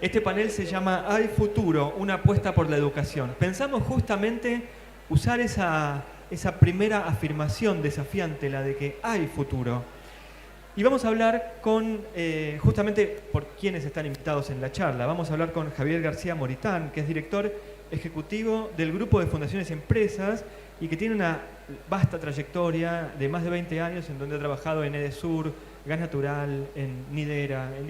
Este panel se llama Hay futuro, una apuesta por la educación. Pensamos justamente usar esa primera afirmación desafiante, la de que hay futuro. Y vamos a hablar con, justamente por quienes están invitados en la charla, vamos a hablar con Javier García Moritán, que es director ejecutivo del Grupo de Fundaciones y Empresas y que tiene una vasta trayectoria de más de 20 años en donde ha trabajado en Edesur, Gas Natural, en Nidera, en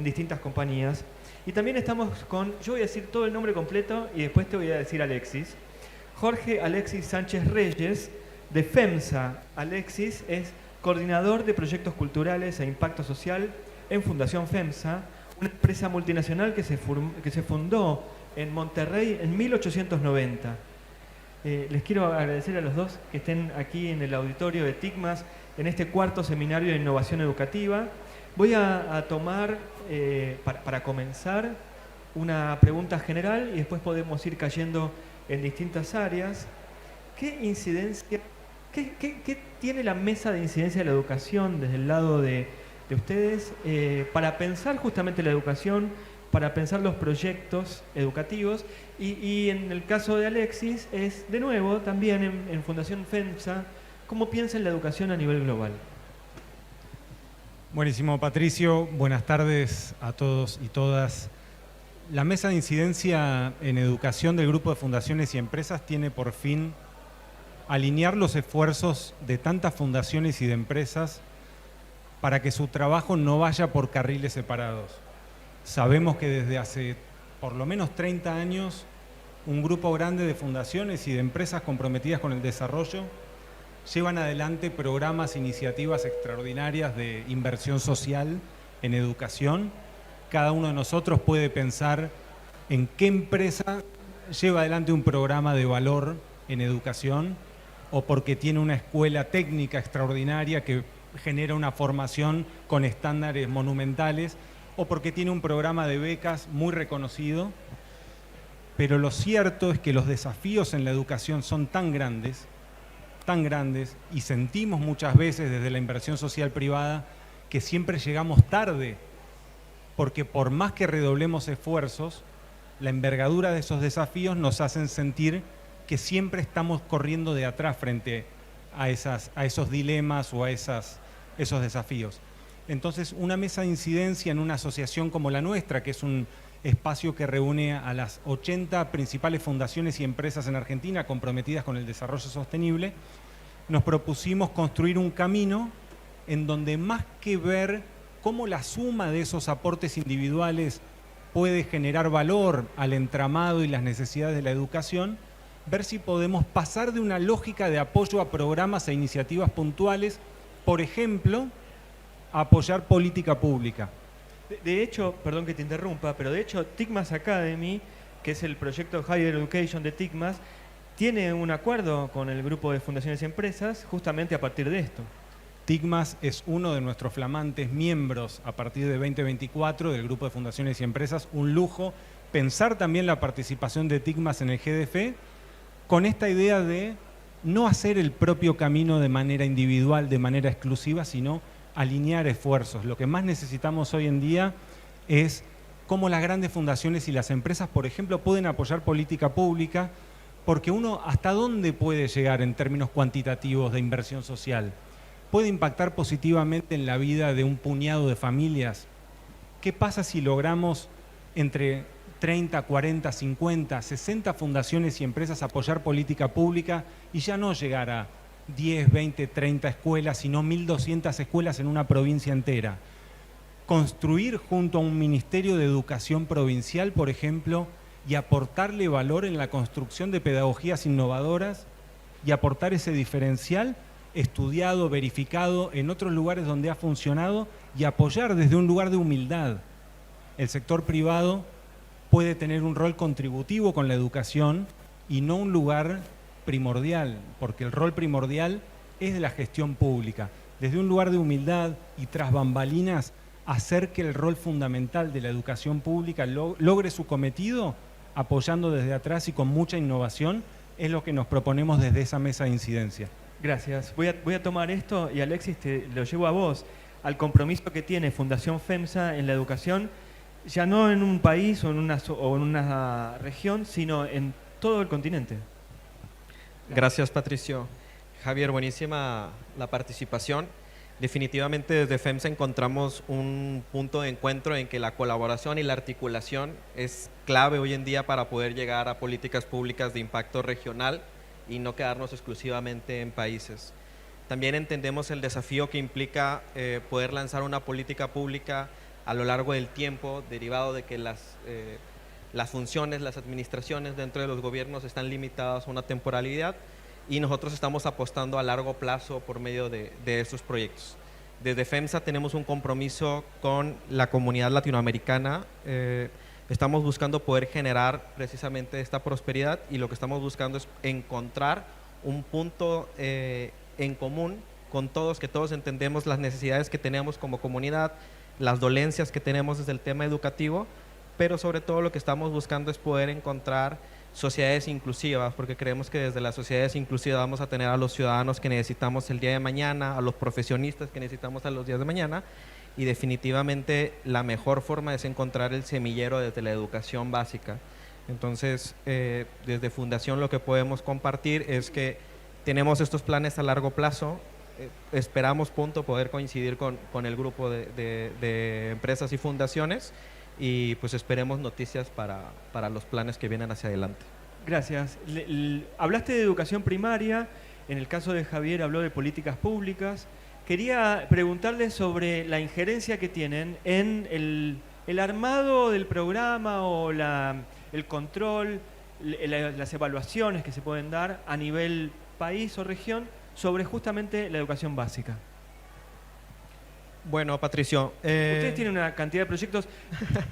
distintas compañías. Y también estamos con, yo voy a decir todo el nombre completo y después te voy a decir Alexis. Jorge Alexis Sánchez Reyes, de FEMSA. Alexis es coordinador de proyectos culturales e impacto social en Fundación FEMSA, una empresa multinacional que se fundó en Monterrey en 1890. Les quiero agradecer a los dos que estén aquí en el auditorio de TICMAS en este cuarto seminario de innovación educativa. Voy a tomar, para comenzar, una pregunta general y después podemos ir cayendo en distintas áreas. ¿Qué incidencia, qué tiene la mesa de incidencia de la educación desde el lado de ustedes para pensar justamente la educación, para pensar los proyectos educativos? Y en el caso de Alexis es, de nuevo, también en Fundación FEMSA, ¿cómo piensa en la educación a nivel global? Buenísimo, Patricio. Buenas tardes a todos y todas. La mesa de incidencia en educación del Grupo de Fundaciones y Empresas tiene por fin alinear los esfuerzos de tantas fundaciones y de empresas para que su trabajo no vaya por carriles separados. Sabemos que desde hace por lo menos 30 años un grupo grande de fundaciones y de empresas comprometidas con el desarrollo llevan adelante programas, iniciativas extraordinarias de inversión social en educación. Cada uno de nosotros puede pensar en qué empresa lleva adelante un programa de valor en educación o porque tiene una escuela técnica extraordinaria que genera una formación con estándares monumentales o porque tiene un programa de becas muy reconocido. Pero lo cierto es que los desafíos en la educación son tan grandes y sentimos muchas veces desde la inversión social privada que siempre llegamos tarde, porque por más que redoblemos esfuerzos, la envergadura de esos desafíos nos hacen sentir que siempre estamos corriendo de atrás frente a esos dilemas o a esos desafíos. Entonces, una mesa de incidencia en una asociación como la nuestra, que es un espacio que reúne a las 80 principales fundaciones y empresas en Argentina comprometidas con el desarrollo sostenible, nos propusimos construir un camino en donde, más que ver cómo la suma de esos aportes individuales puede generar valor al entramado y las necesidades de la educación, ver si podemos pasar de una lógica de apoyo a programas e iniciativas puntuales, por ejemplo, a apoyar política pública. De hecho, perdón que te interrumpa, pero de hecho TICMAS Academy, que es el proyecto Higher Education de TICMAS, tiene un acuerdo con el Grupo de Fundaciones y Empresas justamente a partir de esto. TICMAS es uno de nuestros flamantes miembros a partir de 2024 del Grupo de Fundaciones y Empresas. Un lujo pensar también la participación de TICMAS en el GDF con esta idea de no hacer el propio camino de manera individual, de manera exclusiva, sino alinear esfuerzos. Lo que más necesitamos hoy en día es cómo las grandes fundaciones y las empresas, por ejemplo, pueden apoyar política pública, porque uno hasta dónde puede llegar en términos cuantitativos de inversión social. ¿Puede impactar positivamente en la vida de un puñado de familias? ¿Qué pasa si logramos entre 30, 40, 50, 60 fundaciones y empresas apoyar política pública y ya no llegar a 10, 20, 30 escuelas, sino 1.200 escuelas en una provincia entera? Construir junto a un Ministerio de Educación provincial, por ejemplo, y aportarle valor en la construcción de pedagogías innovadoras y aportar ese diferencial estudiado, verificado en otros lugares donde ha funcionado y apoyar desde un lugar de humildad. El sector privado puede tener un rol contributivo con la educación y no un lugar primordial, porque el rol primordial es de la gestión pública. Desde un lugar de humildad y tras bambalinas, hacer que el rol fundamental de la educación pública logre su cometido, apoyando desde atrás y con mucha innovación, es lo que nos proponemos desde esa mesa de incidencia. Gracias. Voy a tomar esto y Alexis, te lo llevo a vos, al compromiso que tiene Fundación FEMSA en la educación ya no en un país o en una región, sino en todo el continente. Gracias, Patricio. Javier, buenísima la participación. Definitivamente desde FEMSA encontramos un punto de encuentro en que la colaboración y la articulación es clave hoy en día para poder llegar a políticas públicas de impacto regional y no quedarnos exclusivamente en países. También entendemos el desafío que implica poder lanzar una política pública a lo largo del tiempo, derivado de que las funciones, las administraciones dentro de los gobiernos están limitadas a una temporalidad, y nosotros estamos apostando a largo plazo por medio de estos proyectos. Desde FEMSA tenemos un compromiso con la comunidad latinoamericana. Estamos buscando poder generar precisamente esta prosperidad, y lo que estamos buscando es encontrar un punto en común con todos, que todos entendemos las necesidades que tenemos como comunidad, las dolencias que tenemos desde el tema educativo, pero sobre todo lo que estamos buscando es poder encontrar sociedades inclusivas, porque creemos que desde las sociedades inclusivas vamos a tener a los ciudadanos que necesitamos el día de mañana, a los profesionistas que necesitamos a los días de mañana, y definitivamente la mejor forma es encontrar el semillero desde la educación básica. Entonces, desde Fundación lo que podemos compartir es que tenemos estos planes a largo plazo. Esperamos poder coincidir con el grupo de empresas y fundaciones, y pues esperemos noticias para los planes que vienen hacia adelante. Gracias. Hablaste de educación primaria, en el caso de Javier habló de políticas públicas. Quería preguntarle sobre la injerencia que tienen en el armado del programa o el control, las evaluaciones que se pueden dar a nivel país o región sobre justamente la educación básica. Bueno, Patricio, ustedes tienen una cantidad de proyectos.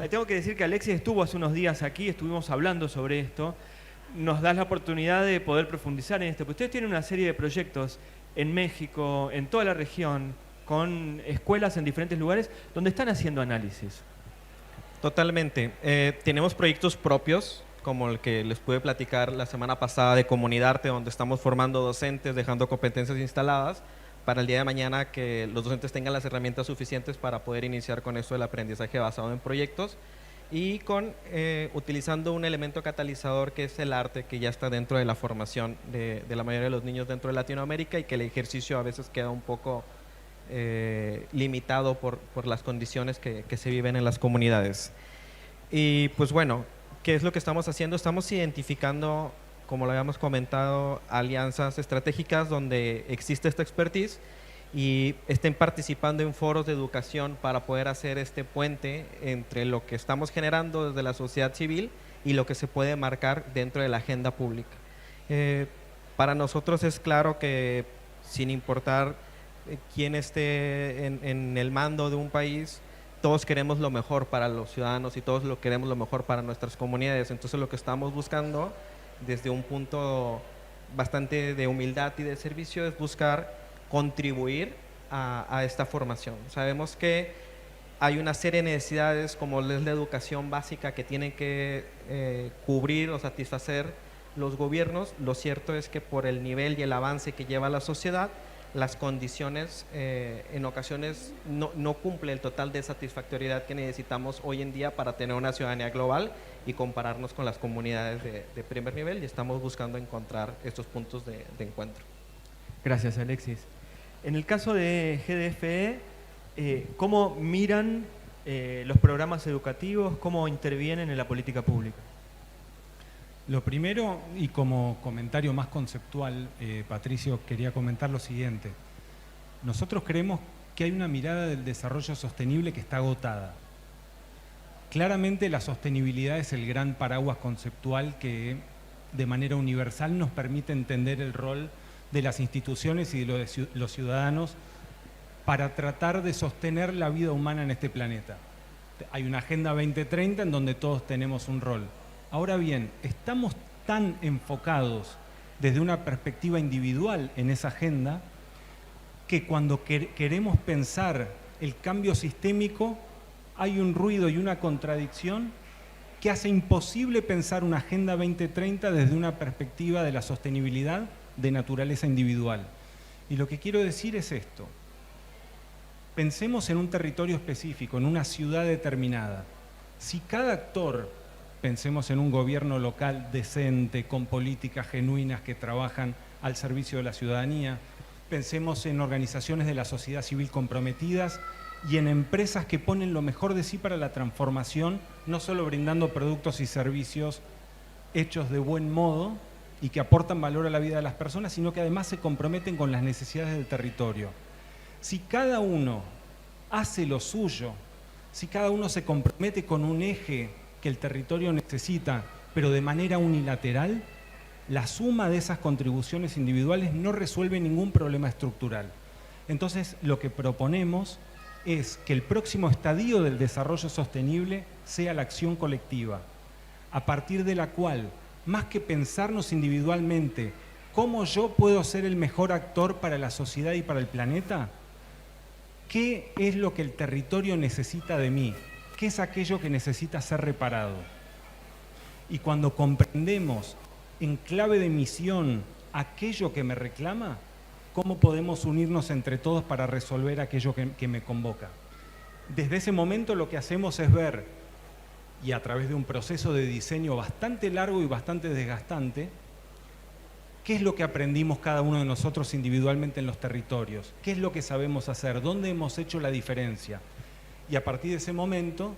Tengo que decir que Alexis estuvo hace unos días aquí, estuvimos hablando sobre esto. Nos das la oportunidad de poder profundizar en esto. Pero ustedes tienen una serie de proyectos en México, en toda la región, con escuelas en diferentes lugares, donde están haciendo análisis. Totalmente. Tenemos proyectos propios, como el que les pude platicar la semana pasada de Comunidarte, donde estamos formando docentes, dejando competencias instaladas, para el día de mañana que los docentes tengan las herramientas suficientes para poder iniciar con esto del aprendizaje basado en proyectos, y utilizando un elemento catalizador que es el arte, que ya está dentro de la formación de la mayoría de los niños dentro de Latinoamérica, y que el ejercicio a veces queda un poco limitado por las condiciones que se viven en las comunidades. Y pues bueno, ¿qué es lo que estamos haciendo? Estamos identificando, como lo habíamos comentado, alianzas estratégicas donde existe esta expertise, y estén participando en foros de educación para poder hacer este puente entre lo que estamos generando desde la sociedad civil y lo que se puede marcar dentro de la agenda pública. Para nosotros es claro que, sin importar quién esté en el mando de un país, todos queremos lo mejor para los ciudadanos y todos queremos lo mejor para nuestras comunidades. Entonces lo que estamos buscando desde un punto bastante de humildad y de servicio es buscar contribuir a esta formación. Sabemos que hay una serie de necesidades, como es la educación básica, que tienen que cubrir o satisfacer los gobiernos. Lo cierto es que por el nivel y el avance que lleva la sociedad, las condiciones en ocasiones no cumple el total de satisfactoriedad que necesitamos hoy en día para tener una ciudadanía global y compararnos con las comunidades de primer nivel, y estamos buscando encontrar estos puntos de encuentro. Gracias, Alexis. En el caso de GDFE, ¿cómo miran los programas educativos? ¿Cómo intervienen en la política pública? Lo primero, y como comentario más conceptual, Patricio, quería comentar lo siguiente. Nosotros creemos que hay una mirada del desarrollo sostenible que está agotada. Claramente la sostenibilidad es el gran paraguas conceptual que de manera universal nos permite entender el rol de las instituciones y de los ciudadanos para tratar de sostener la vida humana en este planeta. Hay una Agenda 2030 en donde todos tenemos un rol. Ahora bien, estamos tan enfocados desde una perspectiva individual en esa agenda que cuando queremos pensar el cambio sistémico hay un ruido y una contradicción que hace imposible pensar una Agenda 2030 desde una perspectiva de la sostenibilidad de naturaleza individual. Y lo que quiero decir es esto. Pensemos en un territorio específico, en una ciudad determinada. Si cada actor, pensemos en un gobierno local decente, con políticas genuinas que trabajan al servicio de la ciudadanía, pensemos en organizaciones de la sociedad civil comprometidas y en empresas que ponen lo mejor de sí para la transformación, no solo brindando productos y servicios hechos de buen modo y que aportan valor a la vida de las personas, sino que además se comprometen con las necesidades del territorio. Si cada uno hace lo suyo, si cada uno se compromete con un eje que el territorio necesita, pero de manera unilateral, la suma de esas contribuciones individuales no resuelve ningún problema estructural. Entonces, lo que proponemos es que el próximo estadio del desarrollo sostenible sea la acción colectiva, a partir de la cual, más que pensarnos individualmente cómo yo puedo ser el mejor actor para la sociedad y para el planeta, ¿qué es lo que el territorio necesita de mí? ¿Qué es aquello que necesita ser reparado? Y cuando comprendemos en clave de misión aquello que me reclama, ¿cómo podemos unirnos entre todos para resolver aquello que me convoca? Desde ese momento lo que hacemos es ver, y a través de un proceso de diseño bastante largo y bastante desgastante, qué es lo que aprendimos cada uno de nosotros individualmente en los territorios, qué es lo que sabemos hacer, dónde hemos hecho la diferencia. Y a partir de ese momento,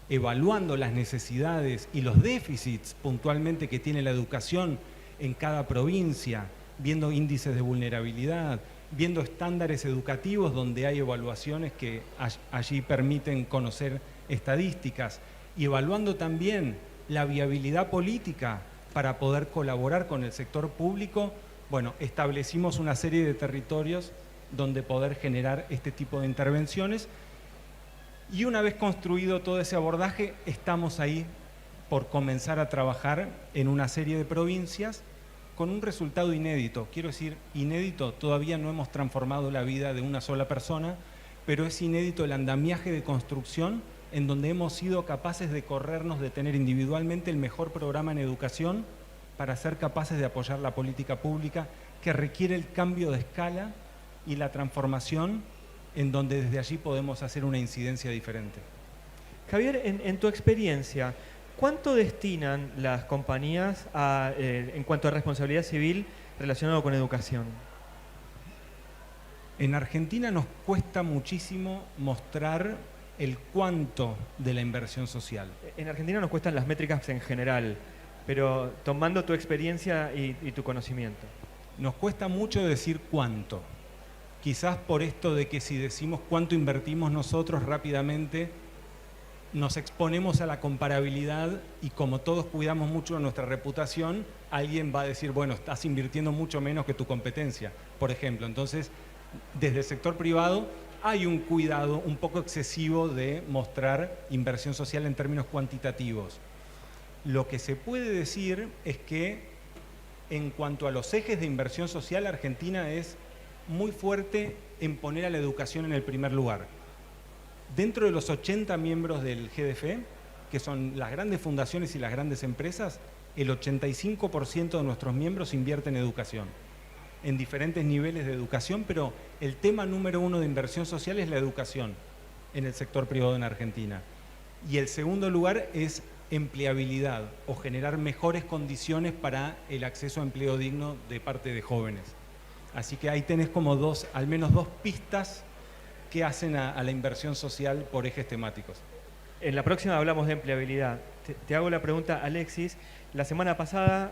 evaluando las necesidades y los déficits puntualmente que tiene la educación en cada provincia, viendo índices de vulnerabilidad, viendo estándares educativos donde hay evaluaciones que allí permiten conocer estadísticas, y evaluando también la viabilidad política para poder colaborar con el sector público, bueno, establecimos una serie de territorios donde poder generar este tipo de intervenciones. Y una vez construido todo ese abordaje, estamos ahí por comenzar a trabajar en una serie de provincias con un resultado inédito. Quiero decir, inédito, todavía no hemos transformado la vida de una sola persona, pero es inédito el andamiaje de construcción en donde hemos sido capaces de corrernos, de tener individualmente el mejor programa en educación para ser capaces de apoyar la política pública que requiere el cambio de escala y la transformación, en donde desde allí podemos hacer una incidencia diferente. Javier, en tu experiencia, ¿cuánto destinan las compañías en cuanto a responsabilidad civil relacionado con educación? En Argentina nos cuesta muchísimo mostrar el cuánto de la inversión social. En Argentina nos cuestan las métricas en general, pero tomando tu experiencia y tu conocimiento. Nos cuesta mucho decir cuánto. Quizás por esto de que si decimos cuánto invertimos nosotros rápidamente, nos exponemos a la comparabilidad y como todos cuidamos mucho nuestra reputación, alguien va a decir, bueno, estás invirtiendo mucho menos que tu competencia, por ejemplo. Entonces, desde el sector privado hay un cuidado un poco excesivo de mostrar inversión social en términos cuantitativos. Lo que se puede decir es que en cuanto a los ejes de inversión social, Argentina es muy fuerte en poner a la educación en el primer lugar. Dentro de los 80 miembros del GDF, que son las grandes fundaciones y las grandes empresas, el 85% de nuestros miembros invierten en educación, en diferentes niveles de educación, pero el tema número uno de inversión social es la educación en el sector privado en Argentina. Y el segundo lugar es empleabilidad o generar mejores condiciones para el acceso a empleo digno de parte de jóvenes. Así que ahí tenés como al menos dos pistas que hacen a la inversión social por ejes temáticos. En la próxima hablamos de empleabilidad. Te hago la pregunta, Alexis. La semana pasada,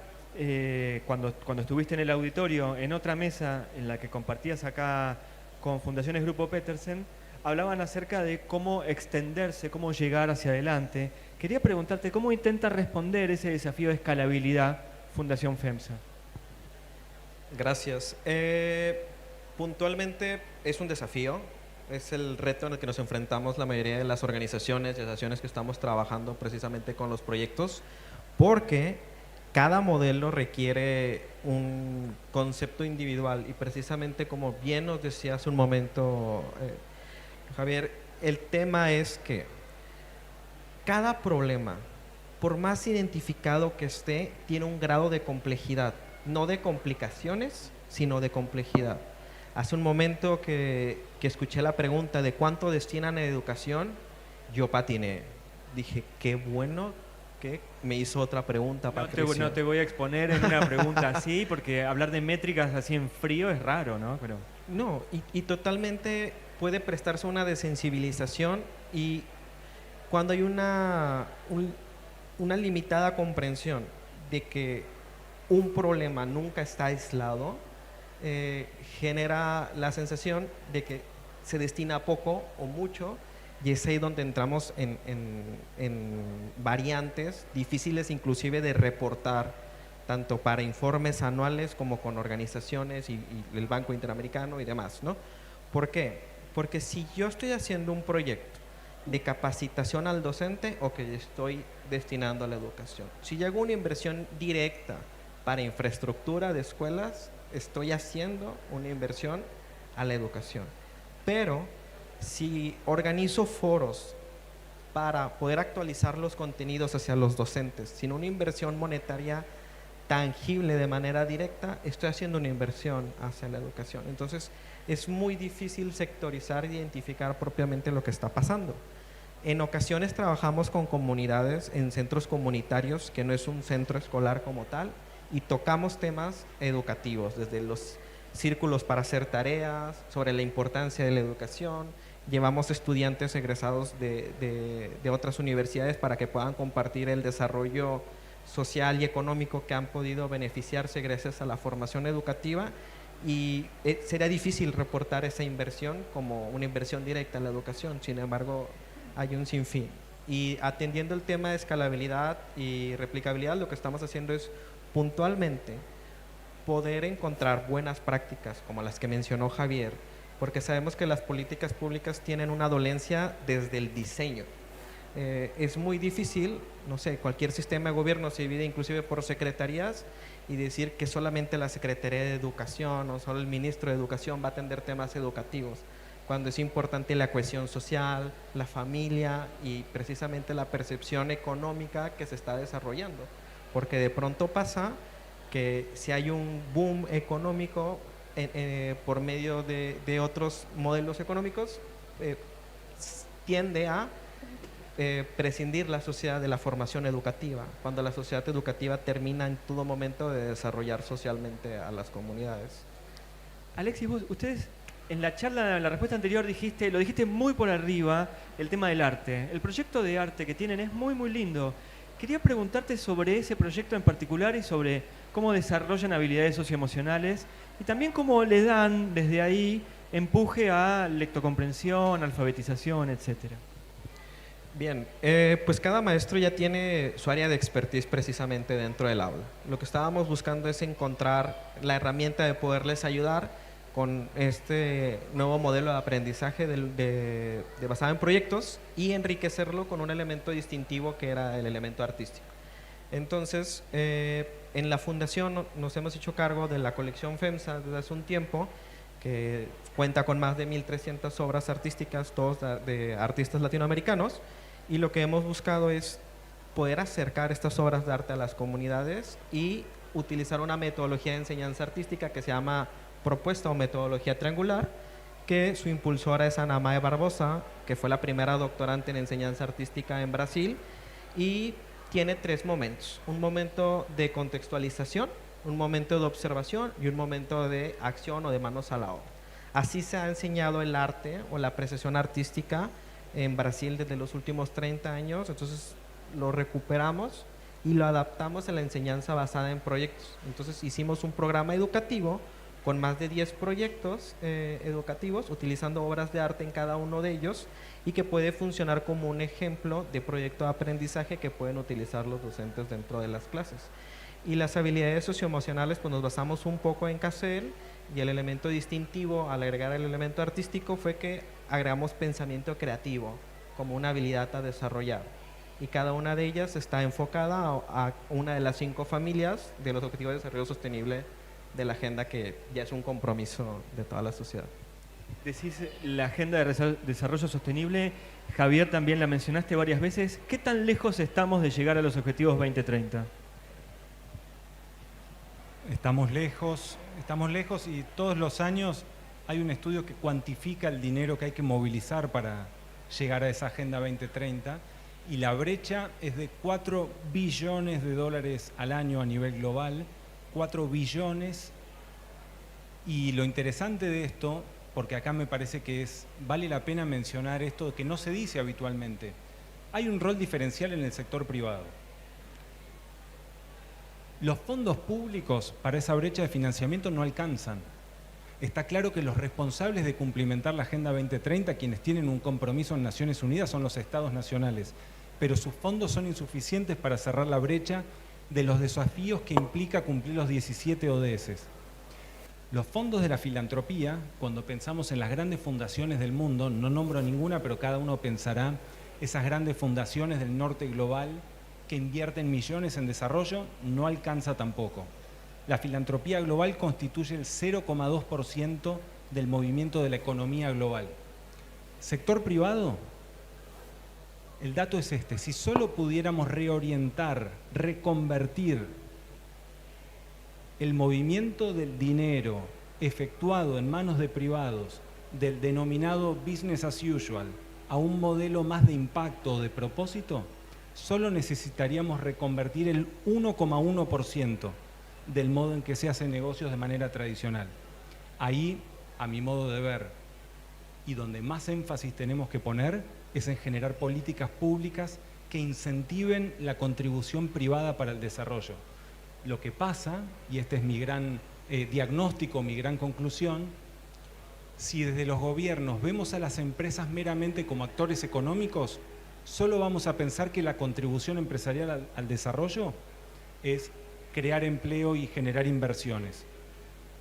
cuando estuviste en el auditorio, en otra mesa en la que compartías acá con Fundaciones Grupo Petersen, hablaban acerca de cómo extenderse, cómo llegar hacia adelante. Quería preguntarte, ¿cómo intenta responder ese desafío de escalabilidad Fundación FEMSA? Gracias. Puntualmente es un desafío, es el reto en el que nos enfrentamos la mayoría de las organizaciones y asociaciones que estamos trabajando precisamente con los proyectos, porque cada modelo requiere un concepto individual y precisamente como bien nos decía hace un momento Javier, el tema es que cada problema, por más identificado que esté, tiene un grado de complejidad, no de complicaciones, sino de complejidad. Hace un momento que escuché la pregunta de cuánto destinan a educación, yo patiné. dije, qué bueno que me hizo otra pregunta, Patricio. No te voy a exponer en una pregunta así, porque hablar de métricas así en frío es raro, ¿no? Pero... No, y totalmente puede prestarse una desensibilización, y cuando hay una limitada comprensión de que un problema nunca está aislado, genera la sensación de que se destina poco o mucho, y es ahí donde entramos en variantes difíciles inclusive de reportar, tanto para informes anuales como con organizaciones y el Banco Interamericano y demás, ¿no? ¿Por qué? Porque si yo estoy haciendo un proyecto de capacitación al docente, o que estoy destinando a la educación, si yo hago una inversión directa para infraestructura de escuelas, estoy haciendo una inversión a la educación. Pero si organizo foros para poder actualizar los contenidos hacia los docentes, sin una inversión monetaria tangible de manera directa, estoy haciendo una inversión hacia la educación. Entonces, es muy difícil sectorizar e identificar propiamente lo que está pasando. En ocasiones trabajamos con comunidades en centros comunitarios, que no es un centro escolar como tal, y tocamos temas educativos, desde los círculos para hacer tareas, sobre la importancia de la educación. Llevamos estudiantes egresados de otras universidades para que puedan compartir el desarrollo social y económico que han podido beneficiarse gracias a la formación educativa, y sería difícil reportar esa inversión como una inversión directa en la educación. Sin embargo, hay un sinfín. Y atendiendo el tema de escalabilidad y replicabilidad, lo que estamos haciendo es puntualmente poder encontrar buenas prácticas como las que mencionó Javier, porque sabemos que las políticas públicas tienen una dolencia desde el diseño. Es muy difícil, no sé, cualquier sistema de gobierno se divide inclusive por secretarías, y decir que solamente la Secretaría de Educación o solo el ministro de Educación va a atender temas educativos, cuando es importante la cohesión social, la familia y precisamente la percepción económica que se está desarrollando. Porque de pronto pasa que si hay un boom económico por medio de otros modelos económicos, tiende a prescindir la sociedad de la formación educativa, cuando la sociedad educativa termina en todo momento de desarrollar socialmente a las comunidades. Alexis, ustedes en la charla, en la respuesta anterior lo dijiste muy por arriba, el tema del arte. El proyecto de arte que tienen es muy, muy lindo. Quería preguntarte sobre ese proyecto en particular y sobre cómo desarrollan habilidades socioemocionales y también cómo le dan desde ahí empuje a lectocomprensión, alfabetización, etcétera. Bien, pues cada maestro ya tiene su área de expertise precisamente dentro del aula. Lo que estábamos buscando es encontrar la herramienta de poderles ayudar con este nuevo modelo de aprendizaje basado en proyectos, y enriquecerlo con un elemento distintivo que era el elemento artístico. Entonces, en la fundación nos hemos hecho cargo de la colección FEMSA desde hace un tiempo, que cuenta con más de 1.300 obras artísticas, todos de artistas latinoamericanos, y lo que hemos buscado es poder acercar estas obras de arte a las comunidades y utilizar una metodología de enseñanza artística que se llama propuesta o metodología triangular, que su impulsora es Ana Mae Barbosa, que fue la primera doctorante en enseñanza artística en Brasil, y tiene 3 momentos: un momento de contextualización, un momento de observación y un momento de acción o de manos a la obra. Así se ha enseñado el arte o la apreciación artística en Brasil desde los últimos 30 años, entonces lo recuperamos y lo adaptamos a la enseñanza basada en proyectos. Entonces hicimos un programa educativo con más de 10 proyectos educativos, utilizando obras de arte en cada uno de ellos, y que puede funcionar como un ejemplo de proyecto de aprendizaje que pueden utilizar los docentes dentro de las clases. Y las habilidades socioemocionales, pues nos basamos un poco en CASEL, y el elemento distintivo al agregar el elemento artístico fue que agregamos pensamiento creativo como una habilidad a desarrollar, y cada una de ellas está enfocada a una de las 5 familias de los Objetivos de Desarrollo Sostenible de la agenda, que ya es un compromiso de toda la sociedad. Decís la agenda de desarrollo sostenible, Javier, también la mencionaste varias veces. ¿Qué tan lejos estamos de llegar a los objetivos 2030? Estamos lejos, y todos los años hay un estudio que cuantifica el dinero que hay que movilizar para llegar a esa Agenda 2030, y la brecha es de 4 billones de dólares al año a nivel global, 4 billones. Y lo interesante de esto, porque acá me parece que vale la pena mencionar esto que no se dice habitualmente, hay un rol diferencial en el sector privado. Los fondos públicos para esa brecha de financiamiento no alcanzan. Está claro que los responsables de cumplimentar la Agenda 2030, quienes tienen un compromiso en Naciones Unidas, son los estados nacionales, pero sus fondos son insuficientes para cerrar la brecha de los desafíos que implica cumplir los 17 ODS. Los fondos de la filantropía, cuando pensamos en las grandes fundaciones del mundo, no nombro ninguna, pero cada uno pensará esas grandes fundaciones del norte global que invierten millones en desarrollo, no alcanza tampoco. La filantropía global constituye el 0,2% del movimiento de la economía global. Sector privado, el dato es este: si solo pudiéramos reorientar, reconvertir el movimiento del dinero efectuado en manos de privados del denominado business as usual a un modelo más de impacto o de propósito, solo necesitaríamos reconvertir el 1,1% del modo en que se hacen negocios de manera tradicional. Ahí, a mi modo de ver, y donde más énfasis tenemos que poner, es en generar políticas públicas que incentiven la contribución privada para el desarrollo. Lo que pasa, y este es mi gran diagnóstico, mi gran conclusión, si desde los gobiernos vemos a las empresas meramente como actores económicos, solo vamos a pensar que la contribución empresarial al desarrollo es crear empleo y generar inversiones.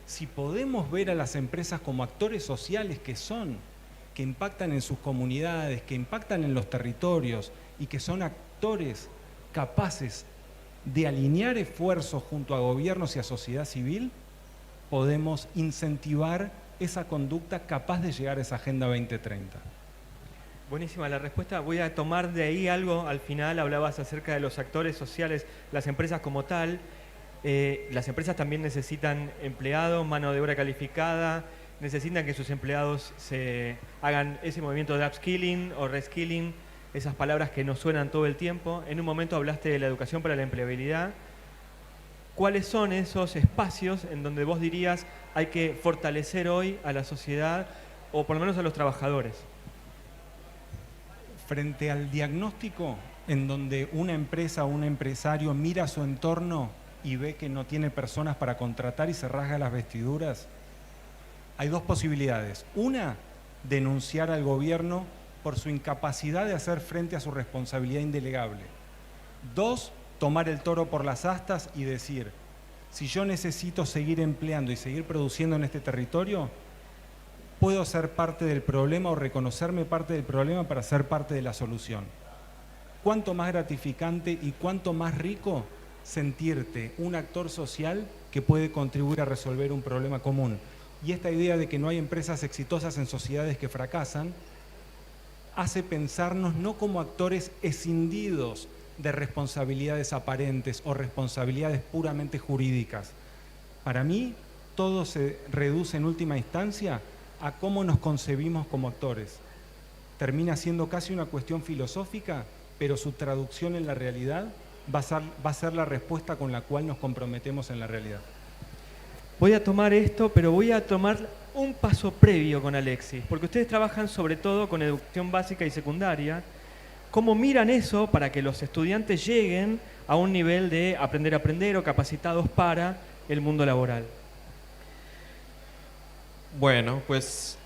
Si podemos ver a las empresas como actores sociales que impactan en sus comunidades, que impactan en los territorios y que son actores capaces de alinear esfuerzos junto a gobiernos y a sociedad civil, podemos incentivar esa conducta capaz de llegar a esa Agenda 2030. Buenísima la respuesta. Voy a tomar de ahí algo. Al final hablabas acerca de los actores sociales, las empresas como tal. Las empresas también necesitan empleados, mano de obra calificada, necesitan que sus empleados se hagan ese movimiento de upskilling o reskilling, esas palabras que nos suenan todo el tiempo. En un momento hablaste de la educación para la empleabilidad. ¿Cuáles son esos espacios en donde vos dirías hay que fortalecer hoy a la sociedad o por lo menos a los trabajadores? Frente al diagnóstico en donde una empresa o un empresario mira a su entorno y ve que no tiene personas para contratar y se rasga las vestiduras, hay dos posibilidades. Una, denunciar al gobierno por su incapacidad de hacer frente a su responsabilidad indelegable. Dos, tomar el toro por las astas y decir, si yo necesito seguir empleando y seguir produciendo en este territorio, puedo ser parte del problema o reconocerme parte del problema para ser parte de la solución. Cuánto más gratificante y cuánto más rico sentirte un actor social que puede contribuir a resolver un problema común. Y esta idea de que no hay empresas exitosas en sociedades que fracasan hace pensarnos no como actores escindidos de responsabilidades aparentes o responsabilidades puramente jurídicas. Para mí, todo se reduce en última instancia a cómo nos concebimos como actores. Termina siendo casi una cuestión filosófica, pero su traducción en la realidad va a ser la respuesta con la cual nos comprometemos en la realidad. Voy a tomar esto, pero voy a tomar un paso previo con Alexis, porque ustedes trabajan sobre todo con educación básica y secundaria. ¿Cómo miran eso para que los estudiantes lleguen a un nivel de aprender a aprender o capacitados para el mundo laboral? Bueno, pues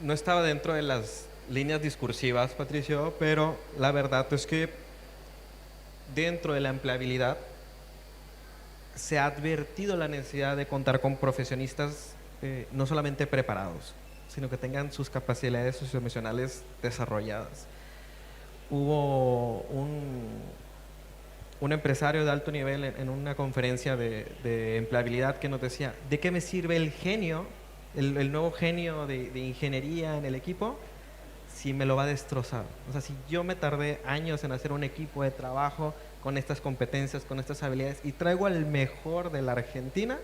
no estaba dentro de las líneas discursivas, Patricio, pero la verdad es que dentro de la empleabilidad se ha advertido la necesidad de contar con profesionistas no solamente preparados, sino que tengan sus capacidades socioemocionales desarrolladas. Hubo un empresario de alto nivel en una conferencia de empleabilidad que nos decía, ¿de qué me sirve el genio, el nuevo genio de ingeniería en el equipo, si me lo va a destrozar? O sea, si yo me tardé años en hacer un equipo de trabajo con estas competencias, con estas habilidades, y traigo al mejor de la Argentina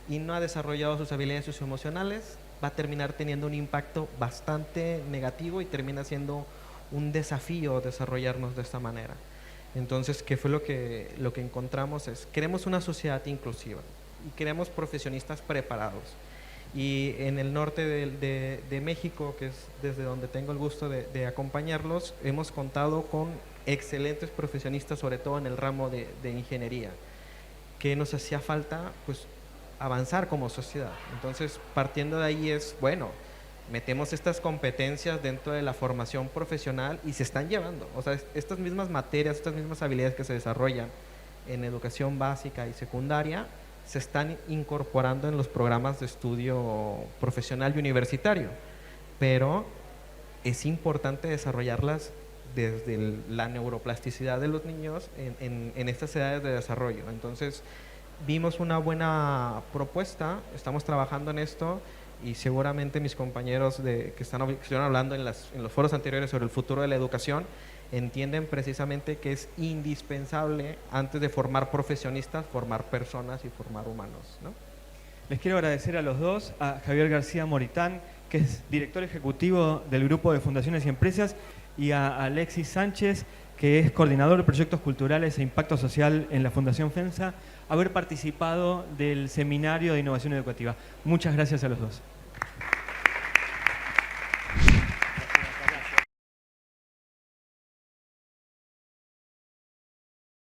y no ha desarrollado sus habilidades socioemocionales, va a terminar teniendo un impacto bastante negativo y termina siendo un desafío desarrollarnos de esta manera. Entonces, ¿qué fue lo que encontramos? Queremos una sociedad inclusiva y queremos profesionistas preparados. Y en el norte de México, que es desde donde tengo el gusto de acompañarlos, hemos contado con excelentes profesionistas, sobre todo en el ramo de ingeniería, que nos hacía falta pues avanzar como sociedad. Entonces, partiendo de ahí bueno, metemos estas competencias dentro de la formación profesional y se están llevando. O sea, estas mismas materias, estas mismas habilidades que se desarrollan en educación básica y secundaria, se están incorporando en los programas de estudio profesional y universitario. Pero es importante desarrollarlas desde la neuroplasticidad de los niños en estas edades de desarrollo. Entonces, vimos una buena propuesta, estamos trabajando en esto y seguramente mis compañeros que estuvieron hablando en los foros anteriores sobre el futuro de la educación entienden precisamente que es indispensable, antes de formar profesionistas, formar personas y formar humanos, ¿no? Les quiero agradecer a los dos, a Javier García Moritán, que es director ejecutivo del Grupo de Fundaciones y Empresas, y a Alexis Sánchez, que es coordinador de proyectos culturales e impacto social en la Fundación FEMSA, haber participado del Seminario de Innovación Educativa. Muchas gracias a los dos.